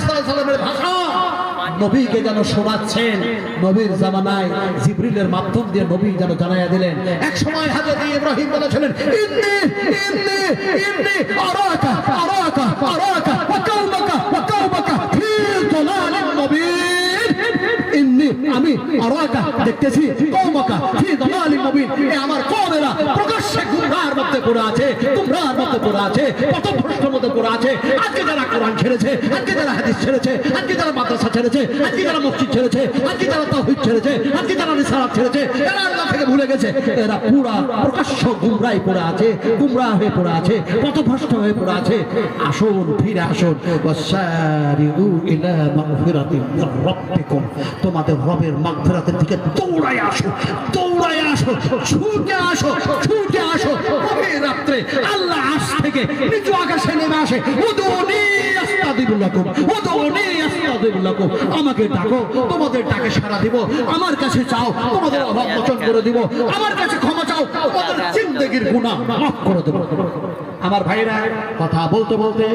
সাল্লাল্লাহু আলাইহি সাল্লামের ভাষা নবীকে যেন শোনাচ্ছেন। নবীর জামানায় জিবরিলের মাধ্যম দিয়ে নবী যেন জানাইয়া দিলেন। এক সময় হযরত ইব্রাহিম বলেছিলেন, ইন্নী ইন্নী ইন্নী আরাকা আরাকা আরাকা ওয়া কাওমাকা ফি দালালিন মুবিন। ইন্নী আমি আরাকা দেখতেছি, কওমাকা ফি দালালিন মুবিন, এ আমার কওমেরা প্রকাশ্যে গুমরাহের মধ্যে পড়ে আছে, গুমরাহের মধ্যে পড়ে আছে, পথভ্রষ্টের মধ্যে পড়ে আছে। আজকে যারা কোরআন ছেড়েছে, আজকে যারা হাদিস ছেড়েছে, আজকে যারা মাদ্রাসা ছেড়েছে, আজকে যারা মসজিদ ছেড়েছে, আজকে যারা তাওহীদ ছেড়েছে, আজকে যারা রিসালাত ছেড়েছে, এরা আল্লাহ থেকে ভুলে গেছে। এরা পুরা প্রকাশ্য গুমরাহে পড়ে আছে, গুমরাহ হয়ে পড়ে আছে, পথভ্রষ্ট হয়ে পড়ে আছে। আসুন, ফিরে আসুন। ওয়াসারিউ ইলা মাগফিরাতিন মির রাব্বিকুম, তোমাদের রবের মাগফিরাতের দিকে দৌড়ায় আসো, দৌড়ায় আসো, ছুটে আসো, ছুটে আসো। গভীর রাত্রে আল্লাহ আরশ থেকে নিচু আকাশে নেমে আসে, উদুনি আস্তাজিব লাকুম, উদুনি আস্তাজিব লাকুম। আমাকে ডাকো, তোমাদের ডাকে সাড়া দিব। আমার কাছে চাও, তোমাদের অভাব মোচন করে দিব। আমার কাছে ক্ষমা চাও, তোমাদের জিন্দেগির গুনাহ মাফ করে দেব। আমার ভাইরা কথা বলতে বলতে